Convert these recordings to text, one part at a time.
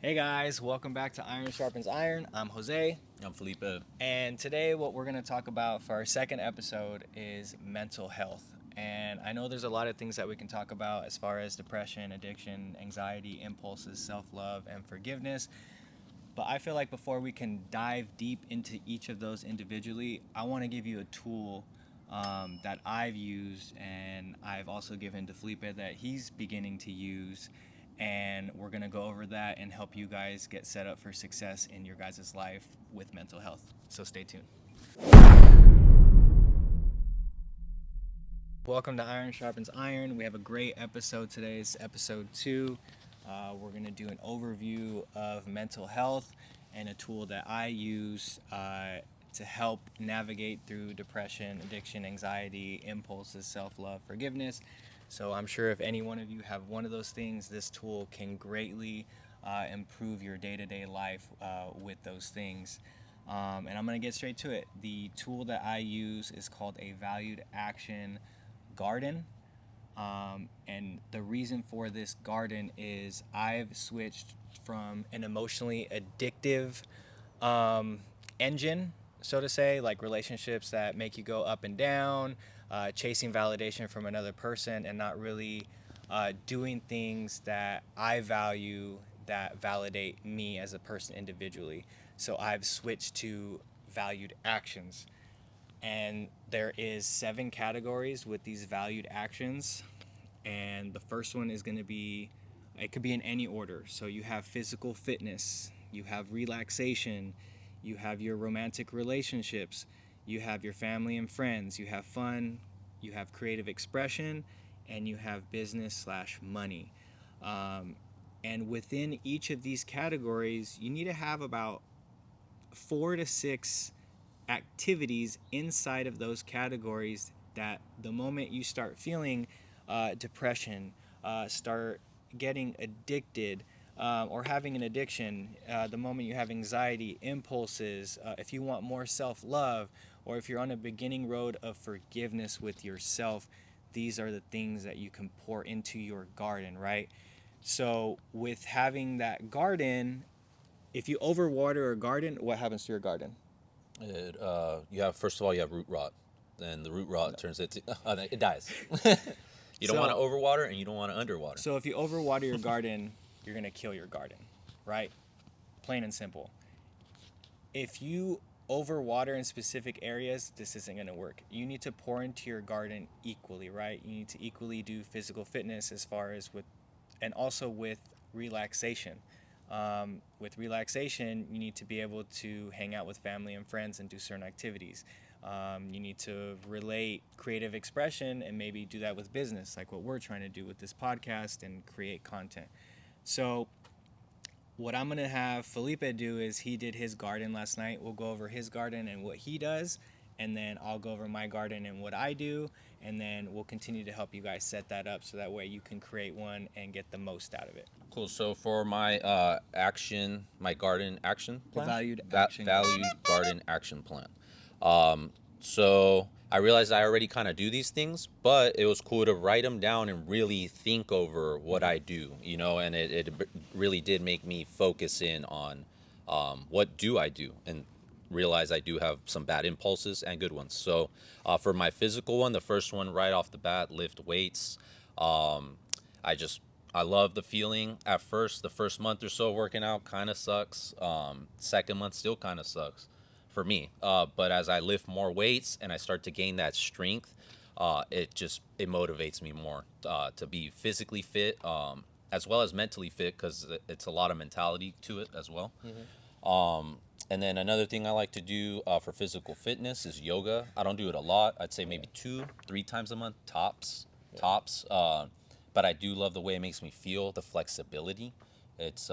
Hey guys, welcome back to Iron Sharpens Iron. I'm Jose. I'm Felipe. And today, what we're going to talk about for our second episode is mental health. And I know there's a lot of things that we can talk about as far as depression, addiction, anxiety, impulses, self love, and forgiveness. But I feel like before we can dive deep into each of those individually, I want to give you a tool that I've used and I've also given to Felipe that he's beginning to use. And we're going to go over that and help you guys get set up for success in your guys' life with mental health. So stay tuned. Welcome to Iron Sharpens Iron. We have a great episode today. It's episode 2. We're going to do an overview of mental health and a tool that I use to help navigate through depression, addiction, anxiety, impulses, self-love, forgiveness. So I'm sure if any one of you have one of those things, this tool can greatly improve your day-to-day life with those things. And I'm going to get straight to it. The tool that I use is called a valued action garden. And the reason for this garden is I've switched from an emotionally addictive engine, so to say, like relationships that make you go up and down, chasing validation from another person and not really doing things that I value that validate me as a person individually. So I've switched to valued actions. And there is 7 categories with these valued actions. And the first one is going to be, it could be in any order. So you have physical fitness, you have relaxation, you have your romantic relationships, you have your family and friends, you have fun, you have creative expression, and you have business/money. And within each of these categories, you need to have about 4 to 6 activities inside of those categories that the moment you start feeling depression, start getting addicted, or having an addiction, the moment you have anxiety, impulses, if you want more self-love, or if you're on a beginning road of forgiveness with yourself, these are the things that you can pour into your garden, right? So with having that garden, if you overwater a garden, what happens to your garden? You have first of all you have root rot, then the root rot turns into it dies. You don't want to So overwater and you don't want to underwater. So if you overwater your garden, you're going to kill your garden, right? Plain and simple. If you overwater in specific areas, this isn't going to work. You need to pour into your garden equally, right? You need to equally do physical fitness as far as with, and also with relaxation. With relaxation, you need to be able to hang out with family and friends and do certain activities. You need to relate creative expression and maybe do that with business, like what we're trying to do with this podcast and create content. So what I'm going to have Felipe do is he did his garden last night. We'll go over his garden and what he does, and then I'll go over my garden and what I do, and then we'll continue to help you guys set that up so that way you can create one and get the most out of it. Cool. So for my my garden action plan, valued garden action plan. So I realized I already kind of do these things, but it was cool to write them down and really think over what I do, and it really did make me focus in on what do I do and realize I do have some bad impulses and good ones. So for my physical one, the first one right off the bat, lift weights. Um, I just I love the feeling. At first, the first month or so working out kind of sucks. Second month still kind of sucks for me. But as I lift more weights and I start to gain that strength, it motivates me more to be physically fit, as well as mentally fit, because it's a lot of mentality to it as well. And then another thing I like to do for physical fitness is yoga. I don't do it a lot. I'd say maybe 2-3 times a month tops. But I do love the way it makes me feel, the flexibility. It's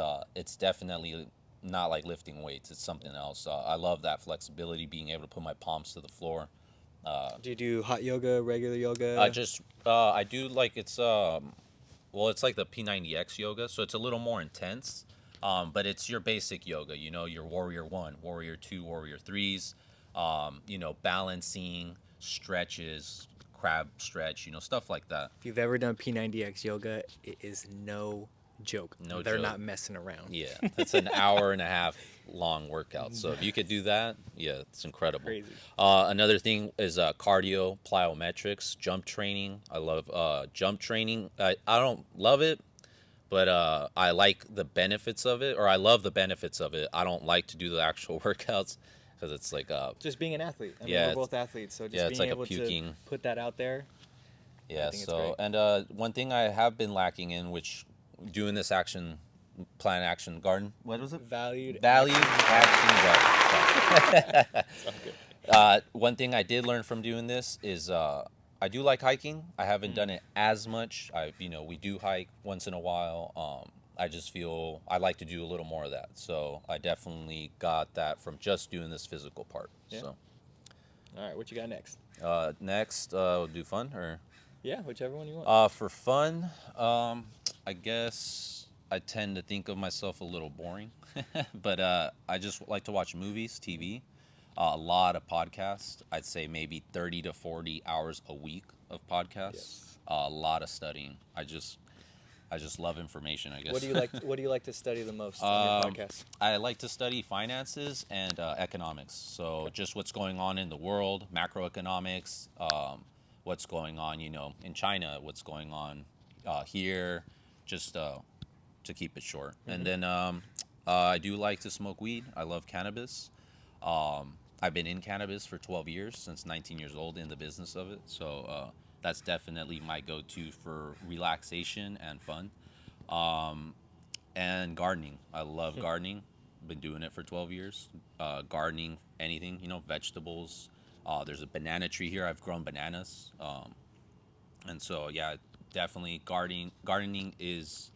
definitely not like lifting weights. It's something else. I love that flexibility, being able to put my palms to the floor. Do you do hot yoga, regular yoga? I do like it's like the P90X yoga, so it's a little more intense. But it's your basic yoga, your warrior 1, warrior 2, warrior 3s, balancing, stretches, crab stretch, stuff like that. If you've ever done P90X yoga, it is no joke. No They're joke. not messing around. Yeah, that's an hour and a half long workout. So if you could do that, yeah, it's incredible. Crazy. Another thing is cardio, plyometrics, jump training. I love jump training. I don't love it, but I like the benefits of it, or I love the benefits of it. I don't like to do the actual workouts because it's like just being an athlete. I mean, yeah, we're both athletes, so just yeah, it's being like able to put that out there. Yeah, I think so it's great. and one thing I have been lacking in, which doing this action plan action garden, what was it? Valued Action garden. It's all good. One thing I did learn from doing this is I do like hiking. I haven't done it as much. We do hike once in a while. I just feel I like to do a little more of that. So I definitely got that from just doing this physical part. Yeah. So. All right, what you got next? Next, we'll do fun or. Yeah, whichever one you want. For fun, I guess I tend to think of myself a little boring, but I just like to watch movies, TV, a lot of podcasts. I'd say maybe 30 to 40 hours a week of podcasts. Yes. A lot of studying. I just love information, I guess. What do you like to study the most on your podcast? I like to study finances and economics. So just what's going on in the world, macroeconomics. What's going on, in China, what's going on here, just to keep it short. Mm-hmm. And then I do like to smoke weed. I love cannabis. I've been in cannabis for 12 years, since 19 years old, in the business of it. So that's definitely my go-to for relaxation and fun. And gardening. I love gardening. Been doing it for 12 years. Gardening, anything, vegetables. There's a banana tree here. I've grown bananas. And so, yeah, definitely gardening is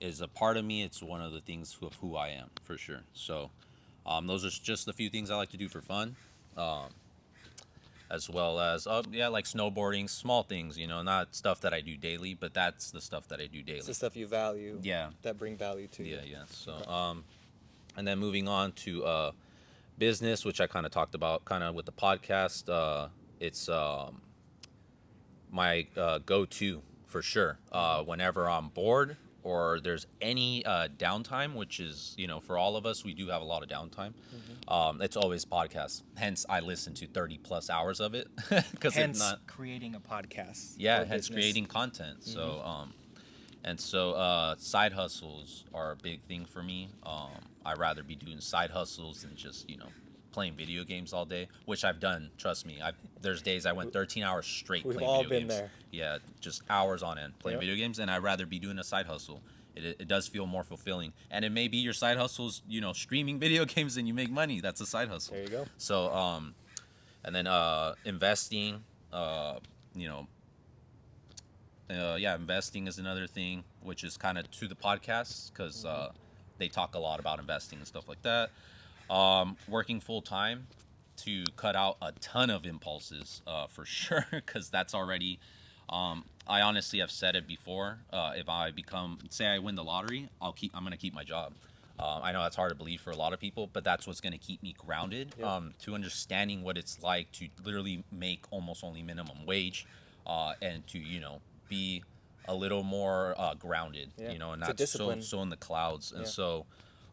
a part of me. It's one of the things of who I am, for sure. So those are just a few things I like to do for fun. As well as, like snowboarding, small things, not stuff that I do daily, but that's the stuff that I do daily. It's the stuff you value. Yeah. That bring value to you. Yeah. So, and then moving on to business, which I kind of talked about with the podcast. It's my go-to for sure. Whenever I'm bored or there's any downtime, which is, for all of us, we do have a lot of downtime. Mm-hmm. It's always podcasts. Hence, I listen to 30 plus hours of it. Hence, creating a podcast. Yeah, hence creating content. Mm-hmm. So, side hustles are a big thing for me. I'd rather be doing side hustles than just, playing video games all day, which I've done. Trust me. There's days I went 13 hours straight playing video games. We've all been there. Yeah, just hours on end playing video games, and I'd rather be doing a side hustle. It does feel more fulfilling, and it may be your side hustles, streaming video games and you make money. That's a side hustle. There you go. So, and then investing, investing is another thing, which is kind of to the podcast because they talk a lot about investing and stuff like that. Working full time to cut out a ton of impulses, for sure, because that's already. I honestly have said it before. If I say I win the lottery, I'm gonna keep my job. I know that's hard to believe for a lot of people, but that's what's gonna keep me grounded. To understanding what it's like to literally make almost only minimum wage, and to be a little more grounded. And not so in the clouds. And so,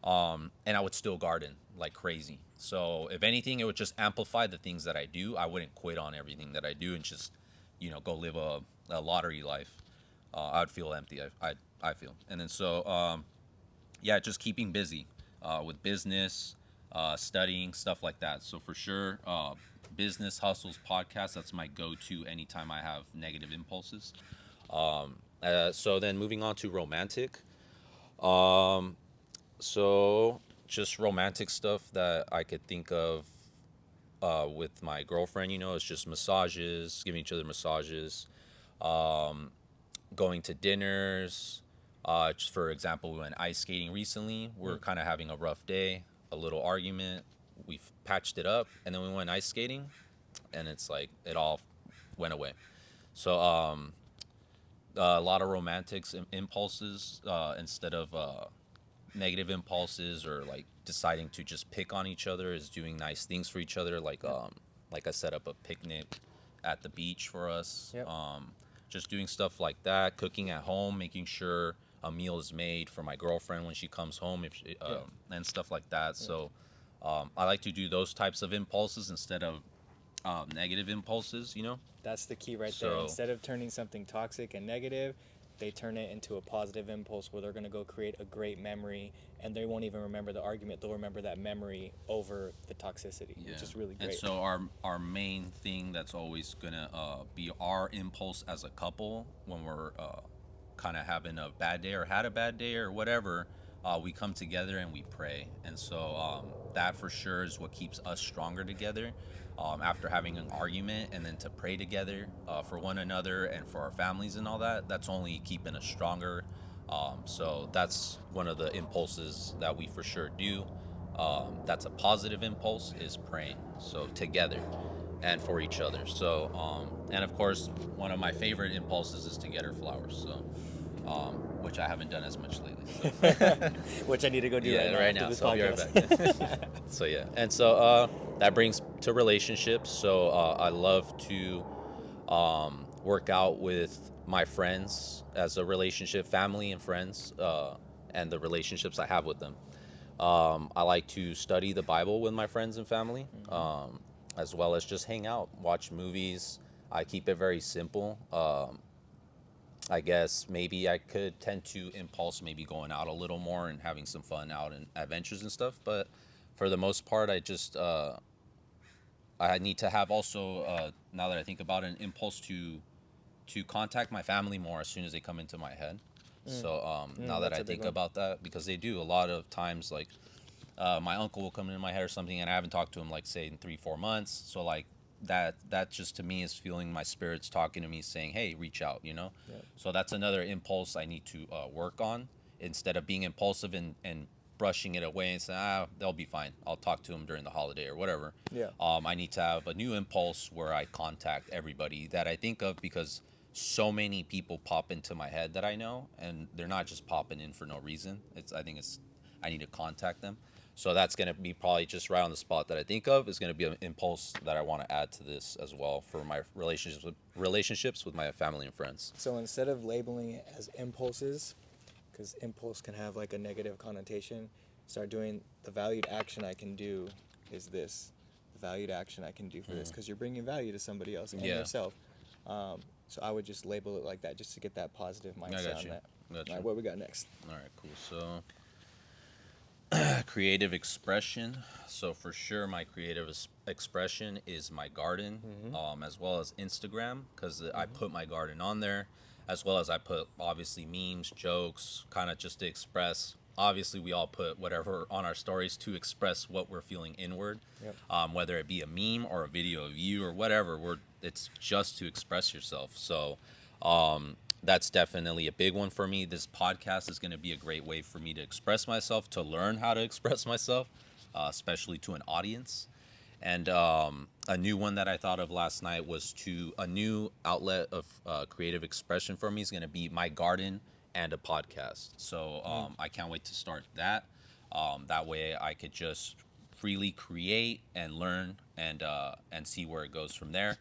and I would still garden like crazy. So if anything, it would just amplify the things that I do. I wouldn't quit on everything that I do and just, go live a lottery life. I'd feel empty. I feel. And then so, just keeping busy with business, studying, stuff like that. So for sure, business hustles podcast. That's my go-to anytime I have negative impulses. So then moving on to romantic. So just romantic stuff that I could think of with my girlfriend, it's just massages, giving each other massages, going to dinners. Just for example, we went ice skating recently. We're kind of having a rough day, a little argument. We've patched it up, and then we went ice skating, and it's like it all went away. So a lot of romantic impulses instead of negative impulses or like deciding to just pick on each other is doing nice things for each other. Like I set up a picnic at the beach for us. Just doing stuff like that, cooking at home, making sure a meal is made for my girlfriend when she comes home, if she, and stuff like that. So I like to do those types of impulses instead of negative impulses, you know. That's the key right there. So Instead of turning something toxic and negative, they turn it into a positive impulse where they're going to go create a great memory, and they won't even remember the argument. They'll remember that memory over the toxicity, which is really great. And so our main thing that's always gonna be our impulse as a couple when we're kind of having a bad day or had a bad day or whatever, we come together and we pray. And so that for sure is what keeps us stronger together. After having an argument, and then to pray together for one another and for our families and all that, that's only keeping us stronger. So that's one of the impulses that we for sure do. That's a positive impulse, is praying. So together and for each other. So and of course, one of my favorite impulses is to get her flowers. So which I haven't done as much lately. So. Which I need to go do right now. So I'll be right back. So yeah, and so that brings to relationships. So I love to work out with my friends as a relationship, family and friends, and the relationships I have with them. I like to study the Bible with my friends and family, as well as just hang out, watch movies. I keep it very simple. I guess maybe I could tend to impulse maybe going out a little more and having some fun out and adventures and stuff. But for the most part, I need to have also, now that I think about it, an impulse to contact my family more as soon as they come into my head. So now that I think about that, because they do a lot of times, like my uncle will come into my head or something, and I haven't talked to him like say in 3-4 months. So like that just to me is feeling my spirits talking to me, saying, "Hey, reach out," you know. So that's another impulse I need to work on, instead of being impulsive and brushing it away and saying, they'll be fine, I'll talk to them during the holiday or whatever. I need to have a new impulse where I contact everybody that I think of, because so many people pop into my head that I know, and they're not just popping in for no reason. I need to contact them. So that's going to be probably just right on the spot that I think of, is going to be an impulse that I want to add to this as well for my relationships with my family and friends. So instead of labeling it as impulses, because impulse can have like a negative connotation, start doing the valued action I can do is this. The valued action I can do for this, because you're bringing value to somebody else and yourself. So I would just label it like that, just to get that positive mindset on that. All right, what we got next? All right, cool. So creative expression. So for sure, my creative expression is my garden, as well as Instagram, because I put my garden on there, as well as I put obviously memes, jokes, kind of just to express. Obviously, we all put whatever on our stories to express what we're feeling inward, whether it be a meme or a video of you or whatever. It's just to express yourself. So that's definitely a big one for me. This podcast is going to be a great way for me to express myself, to learn how to express myself, especially to an audience. And a new one that I thought of last night was a new outlet of creative expression for me is going to be my garden and a podcast. So I can't wait to start that. That way I could just freely create and learn and see where it goes from there.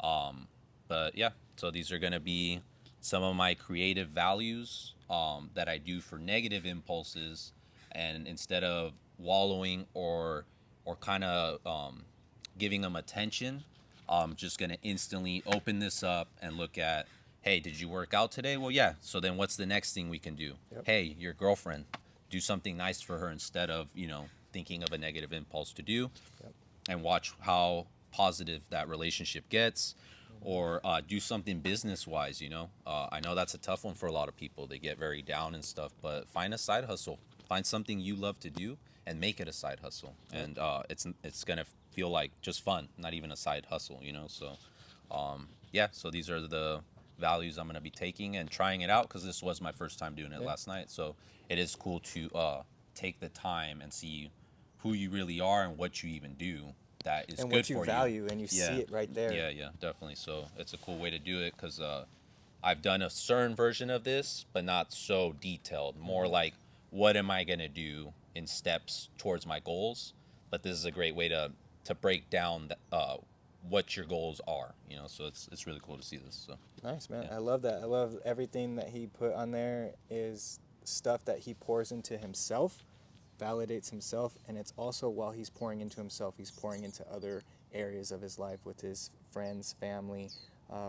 But yeah, so these are going to be some of my creative values that I do for negative impulses, and instead of wallowing or kind of giving them attention, I'm just gonna instantly open this up and look at, hey, did you work out today? Well, yeah. So then what's the next thing we can do? Hey, your girlfriend, do something nice for her instead of thinking of a negative impulse to do, and watch how positive that relationship gets. Or do something business-wise, I know that's a tough one for a lot of people. They get very down and stuff, but find a side hustle. Find something you love to do and make it a side hustle. And it's going to feel like just fun, not even a side hustle, So, so these are the values I'm going to be taking and trying it out, because this was my first time doing it last night. So it is cool to take the time and see who you really are and what you even do. That is and good what you for value, and you see it right there. Yeah, definitely. So it's a cool way to do it, because I've done a certain version of this, but not so detailed. More like, what am I gonna do in steps towards my goals? But this is a great way to break down what your goals are, so it's really cool to see this. So Nice, man. yeah. I love that. I love everything that he put on there is stuff that he pours into himself, validates himself, and it's also while he's pouring into himself, he's pouring into other areas of his life with his friends, family,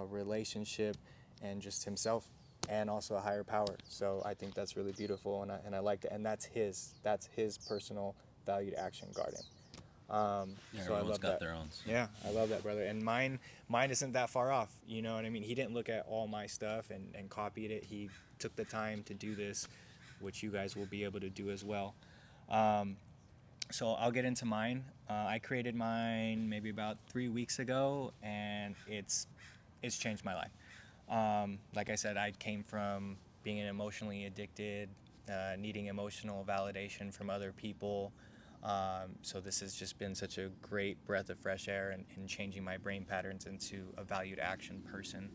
relationship, and just himself, and also a higher power. So I think that's really beautiful, and I like that. And that's his personal valued action garden. So I Everyone's love got that. their own. So. Yeah, I love that, brother. And mine isn't that far off. You know what I mean? He didn't look at all my stuff and copied it. He took the time to do this, which you guys will be able to do as well. So I'll get into mine. I created mine maybe about 3 weeks ago, and it's changed my life. Like I said, I came from being an emotionally addicted, needing emotional validation from other people. So this has just been such a great breath of fresh air in changing my brain patterns into a valued action person.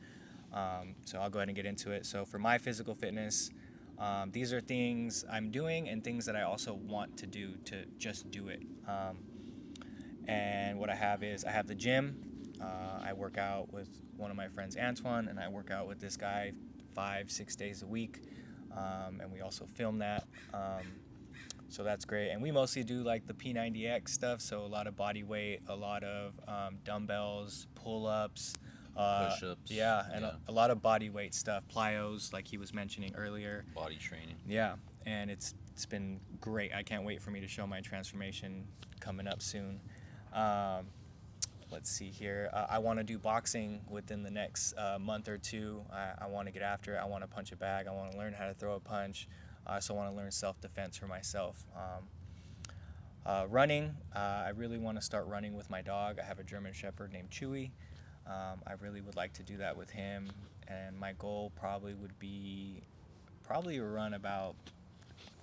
So I'll go ahead and get into it. So for my physical fitness, these are things I'm doing and things that I also want to do to just do it. And what I have is I have the gym. I work out with one of my friends, Antoine, and I work out with this guy 5-6 days a week. And we also film that. So that's great. And we mostly do like the P90X stuff. So a lot of body weight, a lot of dumbbells, pull-ups. Push-ups. Yeah, and a lot of body weight stuff. Plyos, like he was mentioning earlier. Body training. Yeah, and it's been great. I can't wait for me to show my transformation coming up soon. Let's see here. I want to do boxing within the next month or two. I want to get after it. I want to punch a bag. I want to learn how to throw a punch. I also want to learn self-defense for myself. Running. I really want to start running with my dog. I have a German Shepherd named Chewy. I really would like to do that with him. And my goal probably would be run about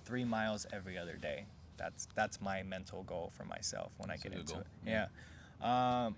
3 miles every other day. That's my mental goal for myself when I get into it. Yeah.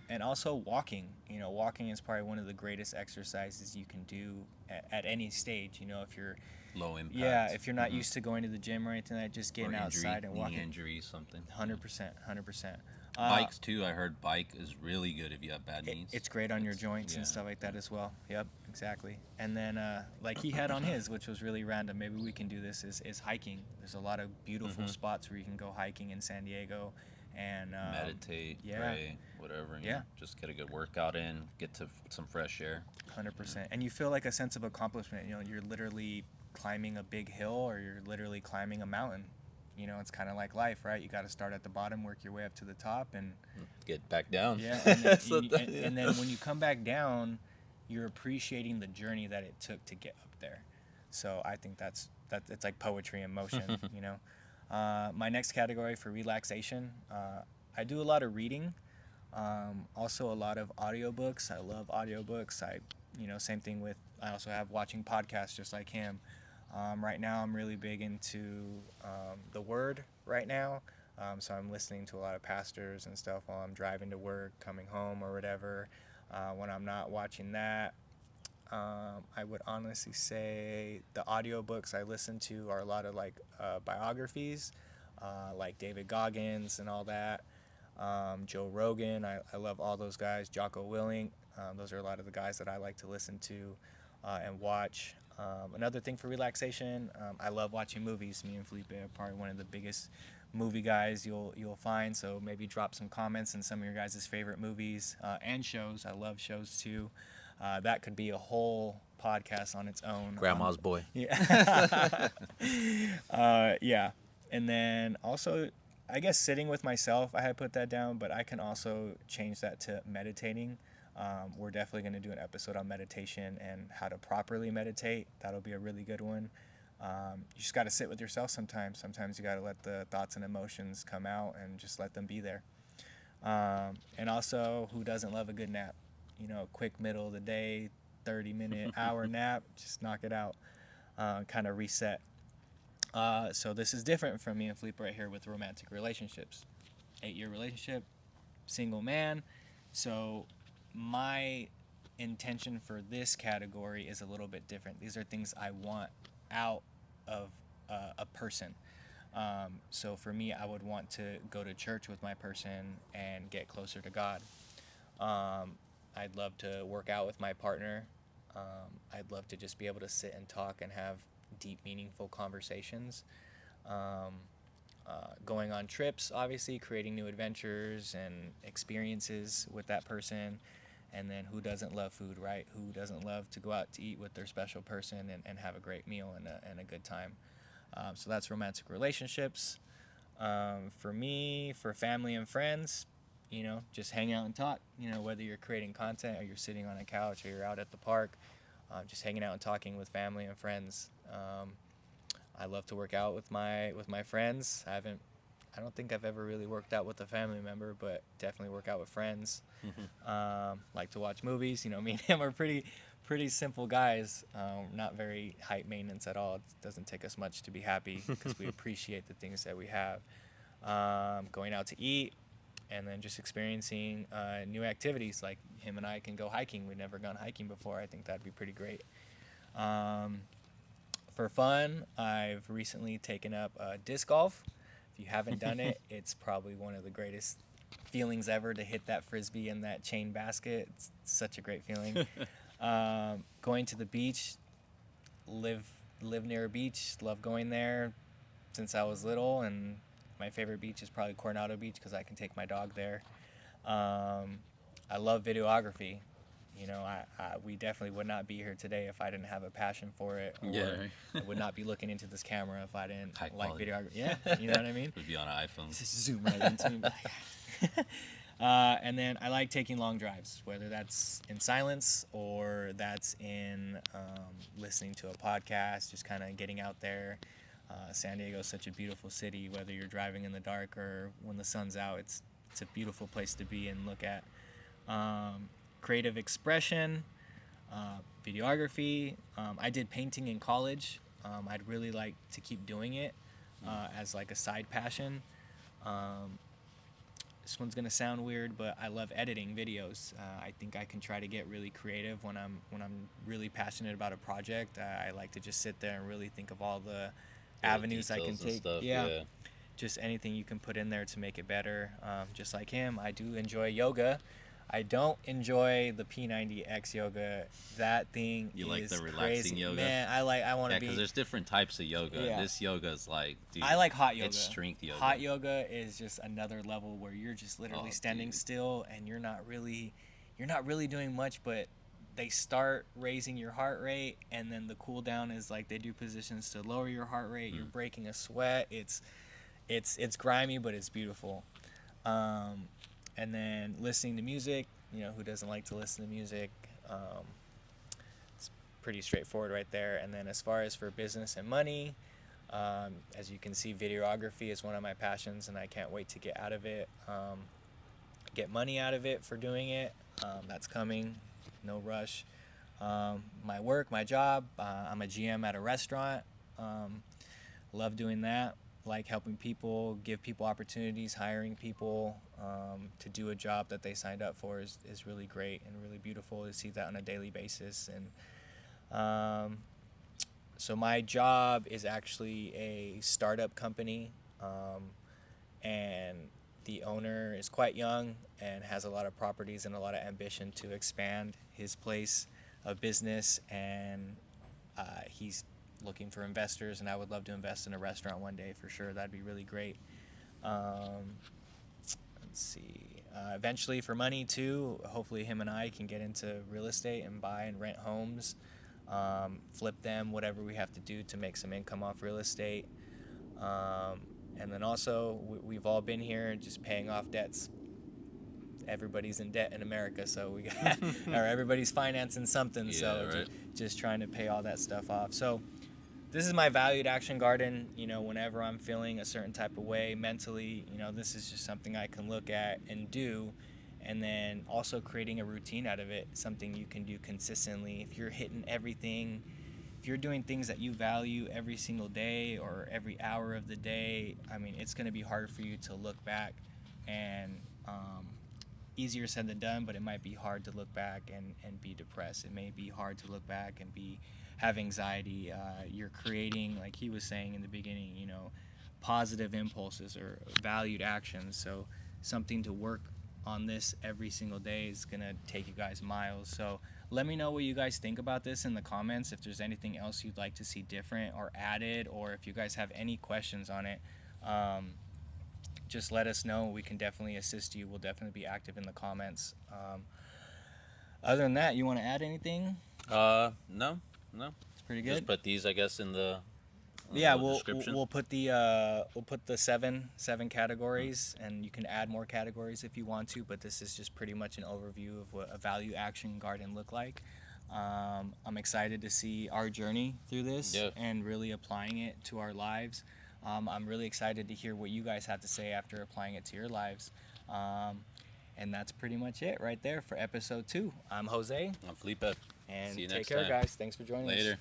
And also walking. Walking is probably one of the greatest exercises you can do at any stage. If you're low impact. Yeah, if you're not used to going to the gym or anything, like just getting outside and walking. Knee injury, something. 100%. Bikes too. I heard bike is really good if you have bad knees. It's great on your joints and stuff like that as well. Yep, exactly. And then like he had on his, which was really random. Maybe we can do this is hiking. There's a lot of beautiful spots where you can go hiking in San Diego. And meditate, pray, whatever. Just get a good workout in, get to some fresh air. 100%. And you feel like a sense of accomplishment. You're literally climbing a big hill, or you're literally climbing a mountain. It's kind of like life, right? You got to start at the bottom, work your way up to the top, and get back down. Yeah. And then when you come back down, you're appreciating the journey that it took to get up there. So I think that's it's like poetry in motion. My next category for relaxation, I do a lot of reading, also a lot of audiobooks. I love audiobooks. Same thing with, I also have watching podcasts just like him. Right now I'm really big into the Word right now. So I'm listening to a lot of pastors and stuff while I'm driving to work, coming home, or whatever. When I'm not watching that, I would honestly say the audiobooks I listen to are a lot of like biographies, like David Goggins and all that. Joe Rogan, I love all those guys. Jocko Willink, those are a lot of the guys that I like to listen to and watch. Another thing for relaxation, I love watching movies. Me and Felipe are probably one of the biggest movie guys you'll find. So maybe drop some comments on some of your guys' favorite movies and shows. I love shows too. That could be a whole podcast on its own. Grandma's Boy. Yeah. Yeah. And then also, I guess sitting with myself, I had put that down, but I can also change that to meditating. We're definitely going to do an episode on meditation and how to properly meditate. That'll be a really good one. You just got to sit with yourself sometimes. Sometimes you got to let the thoughts and emotions come out and just let them be there. And also, who doesn't love a good nap? Quick middle of the day, 30-minute, hour nap, just knock it out, kind of reset. So this is different from me and Felipe right here with romantic relationships. 8-year relationship, single man. So my intention for this category is a little bit different. These are things I want out of a person. So for me, I would want to go to church with my person and get closer to God. I'd love to work out with my partner. I'd love to just be able to sit and talk and have deep, meaningful conversations. Um, Going on trips, obviously, creating new adventures and experiences with that person. And then who doesn't love food, right? Who doesn't love to go out to eat with their special person and have a great meal and a good time? So that's romantic relationships. For me, for family and friends, just hang out and talk. Whether you're creating content or you're sitting on a couch or you're out at the park, just hanging out and talking with family and friends. I love to work out with my friends. I don't think I've ever really worked out with a family member, but definitely work out with friends. Like to watch movies. Me and him are pretty simple guys. Not very high maintenance at all. It doesn't take us much to be happy because we appreciate the things that we have. Going out to eat, and then just experiencing new activities. Like him and I can go hiking. We've never gone hiking before. I think that'd be pretty great. For fun, I've recently taken up disc golf. If you haven't done it, it's probably one of the greatest feelings ever to hit that frisbee in that chain basket. It's such a great feeling. Going to the beach, live near a beach, love going there since I was little, and my favorite beach is probably Coronado Beach because I can take my dog there. I love videography. We definitely would not be here today if I didn't have a passion for it. Or I would not be looking into this camera if I didn't like videography. Yeah, you know what I mean? Would be on an iPhone. Just zoom right into me. And then I like taking long drives, whether that's in silence or that's in listening to a podcast, just kind of getting out there. San Diego is such a beautiful city, whether you're driving in the dark or when the sun's out. It's a beautiful place to be and look at. Creative expression, videography. I did painting in college. I'd really like to keep doing it as like a side passion. This one's gonna sound weird, but I love editing videos. I think I can try to get really creative when I'm really passionate about a project. I like to just sit there and really think of all the avenues I can take. Yeah. Just anything you can put in there to make it better. Just like him, I do enjoy yoga. I don't enjoy the P90X yoga. That thing you is like the relaxing crazy. yoga? Man, I want to be. Because there's different types of yoga. Yeah. This yoga is like, dude, I like hot yoga. It's strength yoga. Hot yoga is just another level where you're just literally standing still and you're not really doing much, but they start raising your heart rate, and then the cool down is like they do positions to lower your heart rate. You're breaking a sweat. It's grimy, but it's beautiful. And then listening to music, who doesn't like to listen to music? It's pretty straightforward right there. And then as far as for business and money, as you can see, videography is one of my passions, and I can't wait to get out of it, get money out of it for doing it. That's coming, no rush. My work, my job, I'm a GM at a restaurant. Love doing that. Like helping people, give people opportunities, hiring people to do a job that they signed up for is really great and really beautiful to see that on a daily basis. And so my job is actually a startup company, and the owner is quite young and has a lot of properties and a lot of ambition to expand his place of business, and he's looking for investors, and I would love to invest in a restaurant one day for sure. That'd be really great. Let's see. Eventually for money too, hopefully him and I can get into real estate and buy and rent homes, flip them, whatever we have to do to make some income off real estate. And then also we've all been here just paying off debts. Everybody's in debt in America, so we got or everybody's financing something. Yeah, so right. just trying to pay all that stuff off. So this is my valued action garden. Whenever I'm feeling a certain type of way mentally, this is just something I can look at and do. And then also creating a routine out of it, something you can do consistently. If you're hitting everything, if you're doing things that you value every single day or every hour of the day, it's going to be hard for you to look back, and easier said than done, but it might be hard to look back and be depressed. It may be hard to look back and have anxiety. You're creating, like he was saying in the beginning, positive impulses or valued actions. So something to work on this every single day is gonna take you guys miles. So let me know what you guys think about this in the comments. If there's anything else you'd like to see different or added, or if you guys have any questions on it, just let us know. We can definitely assist you. We'll definitely be active in the comments. Other than that, you want to add anything? No. It's pretty good. Just put these, I guess, in the we'll put the seven categories, and you can add more categories if you want to, but this is just pretty much an overview of what a value action garden look like. I'm excited to see our journey through this and really applying it to our lives. I'm really excited to hear what you guys have to say after applying it to your lives. And that's pretty much it right there for episode 2. I'm Jose. I'm Felipe. And see you take next care, time. guys. Thanks for joining us. Later.